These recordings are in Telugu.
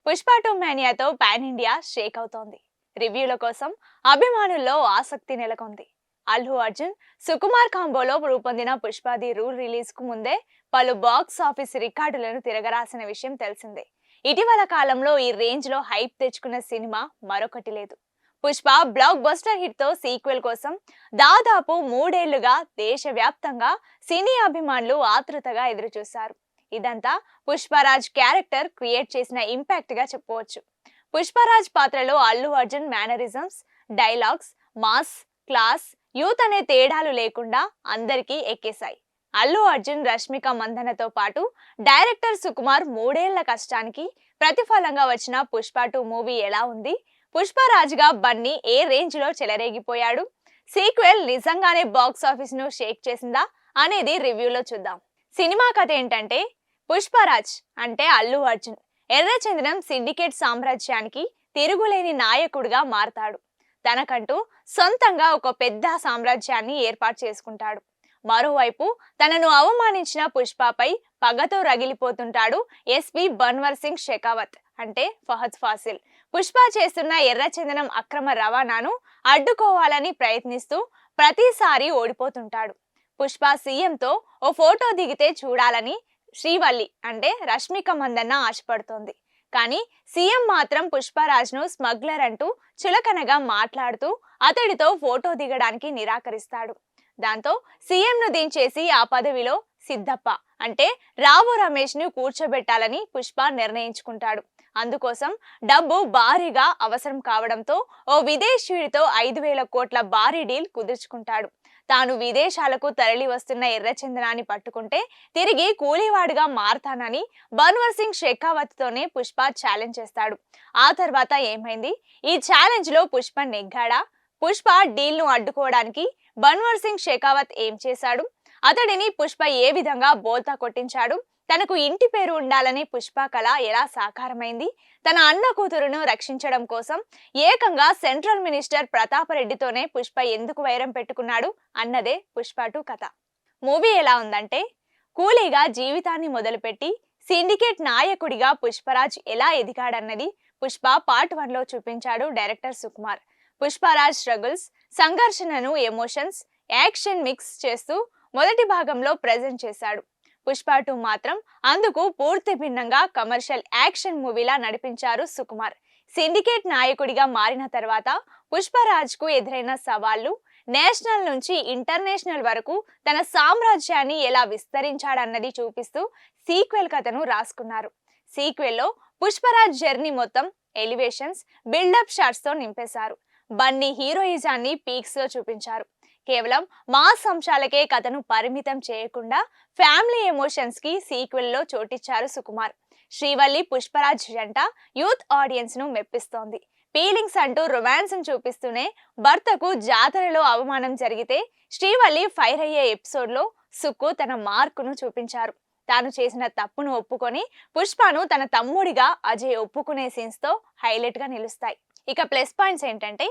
పుష్ప 2 మేనియాతో పాన్ ఇండియా షేక్ అవుతోంది. రివ్యూల కోసం అభిమానుల్లో ఆసక్తి నెలకొంది. అల్లు అర్జున్, సుకుమార్ కాంబోలో రూపొందిన పుష్పది రూల్ రిలీజ్ కు ముందే పలు బాక్స్ ఆఫీస్ రికార్డులను తిరగరాసిన విషయం తెలిసిందే. ఇటీవల కాలంలో ఈ రేంజ్ లో హైప్ తెచ్చుకున్న సినిమా మరొకటి లేదు. పుష్ప బ్లాక్ బస్టర్ హిట్ తో సీక్వెల్ కోసం దాదాపు 3 ఏళ్లుగా దేశవ్యాప్తంగా సినీ అభిమానులు ఆతృతగా ఎదురుచూశారు. ఇదంతా పుష్పరాజ్ క్యారెక్టర్ క్రియేట్ చేసిన ఇంపాక్ట్ గా చెప్పవచ్చు. పుష్పరాజ్ పాత్రలో Allu Arjun mannerisms, dialogues, mass, class, youth అనే తేడాలు లేకుండా అందరికీ ఎక్కేశాయి. అల్లు అర్జున్, రష్మిక మందనతో పాటు డైరెక్టర్ సుకుమార్ 3 ఏళ్ల కష్టానికి ప్రతిఫలంగా వచ్చిన పుష్ప 2 మూవీ ఎలా ఉంది? పుష్పరాజ్ గా బన్నీ ఏ రేంజ్ లో చెలరేగిపోయాడు? సీక్వెల్ నిజంగానే బాక్స్ ఆఫీస్ ను షేక్ చేసిందా అనేది రివ్యూలో చూద్దాం. సినిమా కథ ఏంటంటే, పుష్పరాజ్ అంటే అల్లు అర్జున్ ఎర్రచందనం సిండికేట్ సామ్రాజ్యానికి తిరుగులేని నాయకుడిగా మారతాడు. తనకంటూ సొంతంగా ఒక పెద్ద సామ్రాజ్యాన్ని ఏర్పాటు చేసుకుంటాడు. మరోవైపు తనను అవమానించిన పుష్పపై పగతో రగిలిపోతుంటాడు ఎస్పీ బన్వర్ సింగ్ షెకావత్ అంటే ఫహద్ ఫాసిల్. పుష్ప చేస్తున్న ఎర్రచందనం అక్రమ రవాణాను అడ్డుకోవాలని ప్రయత్నిస్తూ ప్రతిసారి ఓడిపోతుంటాడు. పుష్ప సీఎంతో ఓ ఫోటో దిగితే చూడాలని శ్రీవల్లి అంటే రష్మిక మందన్న ఆశపడుతోంది. కానీ సీఎం మాత్రం పుష్పరాజ్ ను స్మగ్లర్ అంటూ చులకనగా మాట్లాడుతూ అతడితో ఫోటో దిగడానికి నిరాకరిస్తాడు. దాంతో సీఎం ను దించేసి ఆ పదవిలో సిద్ధప్ప అంటే రావు రమేష్ ను కూర్చోబెట్టాలని పుష్ప నిర్ణయించుకుంటాడు. అందుకోసం డబ్బు భారీగా అవసరం కావడంతో ఓ విదేశీయుడితో 5,000 కోట్ల భారీ డీల్ కుదుర్చుకుంటాడు. తాను విదేశాలకు తరలి వస్తున్న ఎర్రచందనాన్ని పట్టుకుంటే తిరిగి కూలీవాడిగా మారతానని బన్వర్ సింగ్ షెకావత్ తోనే పుష్ప ఛాలెంజ్ చేస్తాడు. ఆ తర్వాత ఏమైంది? ఈ ఛాలెంజ్ లో పుష్ప నెగ్గాడా? పుష్ప డీల్ ను అడ్డుకోవడానికి బన్వర్ సింగ్ షెకావత్ ఏం చేశాడు? అతడిని పుష్ప ఏ విధంగా బోల్తా కొట్టించాడు? తనకు ఇంటి పేరు ఉండాలని పుష్ప కళ ఎలా సాకారమైంది? తన అన్న కూతురును రక్షించడం కోసం ఏకంగా సెంట్రల్ మినిస్టర్ ప్రతాపరెడ్డితోనే పుష్ప ఎందుకు వైరం పెట్టుకున్నాడు అన్నదే పుష్ప 2 కథ. మూవీ ఎలా ఉందంటే, కూలీగా జీవితాన్ని మొదలుపెట్టి సిండికేట్ నాయకుడిగా పుష్పరాజ్ ఎలా ఎదిగాడన్నది పుష్ప పార్ట్ 1 లో చూపించాడు డైరెక్టర్ సుకుమార్. పుష్పరాజ్ స్ట్రగుల్స్, సంఘర్షణను ఎమోషన్స్, యాక్షన్ మిక్స్ చేస్తూ మొదటి భాగంలో ప్రెజెంట్ చేశాడు. పుష్ప 2 మాత్రం అందుకు పూర్తి భిన్నంగా కమర్షియల్ యాక్షన్ మూవీలా నడిపించారు సుకుమార్. సిండికేట్ నాయకుడిగా మారిన తర్వాత పుష్పరాజ్ కు ఎదురైన సవాళ్లు, నేషనల్ నుంచి ఇంటర్నేషనల్ వరకు తన సామ్రాజ్యాన్ని ఎలా విస్తరించాడన్నది చూపిస్తూ సీక్వెల్ కథను రాసుకున్నారు. సీక్వెల్ లో పుష్పరాజ్ జర్నీ మొత్తం ఎలివేషన్స్, బిల్డప్ షాట్స్ తో నింపేశారు. బన్నీ హీరోయిజాన్ని పీక్స్ లో చూపించారు. కేవలం మాస్ అంశాలకే కథను పరిమితం చేయకుండా ఫ్యామిలీ ఎమోషన్స్ కి సీక్వెల్ లో చోటిచ్చారు సుకుమార్. శ్రీవల్లి పుష్పరాజ్ జంట యూత్ ఆడియన్స్ ను మెప్పిస్తోంది. ఫీలింగ్స్ అంటూ రొమాన్స్ చూపిస్తూనే భర్తకు జాతరలో అవమానం జరిగితే శ్రీవల్లి ఫైర్ అయ్యే ఎపిసోడ్ లో సుక్కు తన మార్కును చూపించారు. తాను చేసిన తప్పును ఒప్పుకొని పుష్పను తన తమ్ముడిగా అజయ్ ఒప్పుకునే సీన్స్ తో హైలైట్ గా నిలుస్తాయి. ఇక ప్లస్ పాయింట్స్ ఏంటంటే,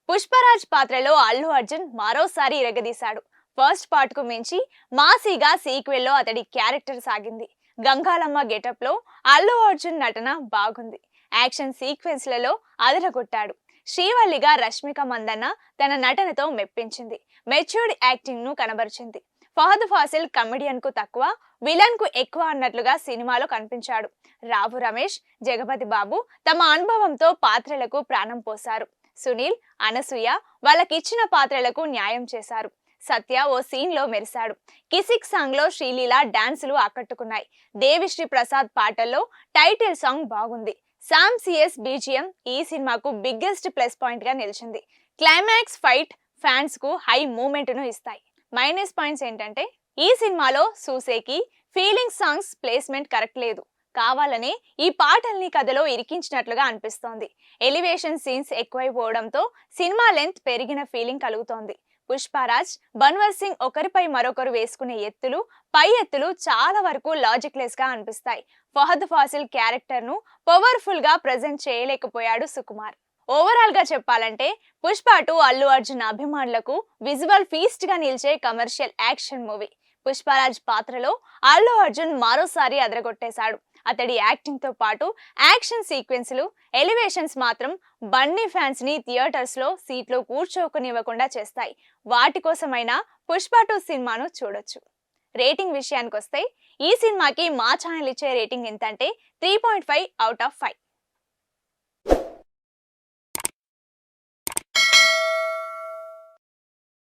పుష్పరాజ్ పాత్రలో అల్లు అర్జున్ మరోసారి ఇరగదీశాడు. ఫస్ట్ పార్ట్ కు మించి మాసీగా సీక్వెల్ లో అతడి క్యారెక్టర్ సాగింది. గంగాలమ్మ గెటప్ లో అల్లు అర్జున్ నటన బాగుంది. యాక్షన్ సీక్వెన్స్ లలో అదరగొట్టాడు. శ్రీవల్లిగా రష్మిక మందన్న తన నటనతో మెప్పించింది. మెచ్యూర్డ్ యాక్టింగ్ ను కనబరిచింది. ఫహద్ ఫాసిల్ కమెడియన్ కు తక్కువ, విలన్ కు ఎక్కువ అన్నట్లుగా సినిమాలో కనిపించాడు. రావు రమేష్, జగపతి బాబు తమ అనుభవంతో పాత్రలకు ప్రాణం పోశారు. సునీల్, అనసూయ వాళ్ళకిచ్చిన పాత్రలకు న్యాయం చేశారు. సత్య ఓ సీన్ లో మెరిశాడు. కిసిక్ సాంగ్ లో శ్రీలీల డాన్సులు ఆకట్టుకున్నాయి. దేవిశ్రీ ప్రసాద్ పాటల్లో టైటిల్ సాంగ్ బాగుంది. శామ్ సిఎస్ బీజిఎం ఈ సినిమాకు బిగ్గెస్ట్ ప్లస్ పాయింట్ గా నిలిచింది. క్లైమాక్స్ ఫైట్ ఫ్యాన్స్ కు హై మూమెంట్ ను ఇస్తాయి. మైనస్ పాయింట్స్ ఏంటంటే, ఈ సినిమాలో సూసేకి ఫీలింగ్ సాంగ్స్ ప్లేస్మెంట్ కరెక్ట్ లేదు. కావాలనే ఈ పాటల్ని కథలో ఇరికించినట్లుగా అనిపిస్తోంది. ఎలివేషన్ సీన్స్ ఎక్కువైపోవడంతో సినిమా లెంత్ పెరిగిన ఫీలింగ్ కలుగుతోంది. పుష్పరాజ్, బన్వర్ సింగ్ ఒకరిపై మరొకరు వేసుకునే ఎత్తులు, పై ఎత్తులు చాలా వరకు లాజిక్ లెస్ గా అనిపిస్తాయి. ఫహద్ ఫాసిల్ క్యారెక్టర్ ను పవర్ఫుల్ గా ప్రెజెంట్ చేయలేకపోయాడు సుకుమార్. ఓవరాల్ గా చెప్పాలంటే పుష్ప 2 అల్లు అర్జున్ అభిమానులకు విజువల్ ఫీస్ట్ గా నిలిచే కమర్షియల్ యాక్షన్ మూవీ. పుష్పరాజ్ పాత్రలో అల్లు అర్జున్ మరోసారి అదరగొట్టేశాడు. అతడి యాక్టింగ్ తో పాటు యాక్షన్ సీక్వెన్స్లు, ఎలివేషన్స్ మాత్రం బన్నీ ఫ్యాన్స్ ని థియేటర్స్ లో సీట్లో కూర్చోకనివ్వకుండా చేస్తాయి. వాటి కోసమైనా పుష్ప 2 సినిమాను చూడొచ్చు. రేటింగ్ విషయానికి వస్తే ఈ సినిమాకి మా ఛానల్ ఇచ్చే రేటింగ్ ఎంతంటే 3.5 అవుట్ ఆఫ్ 5.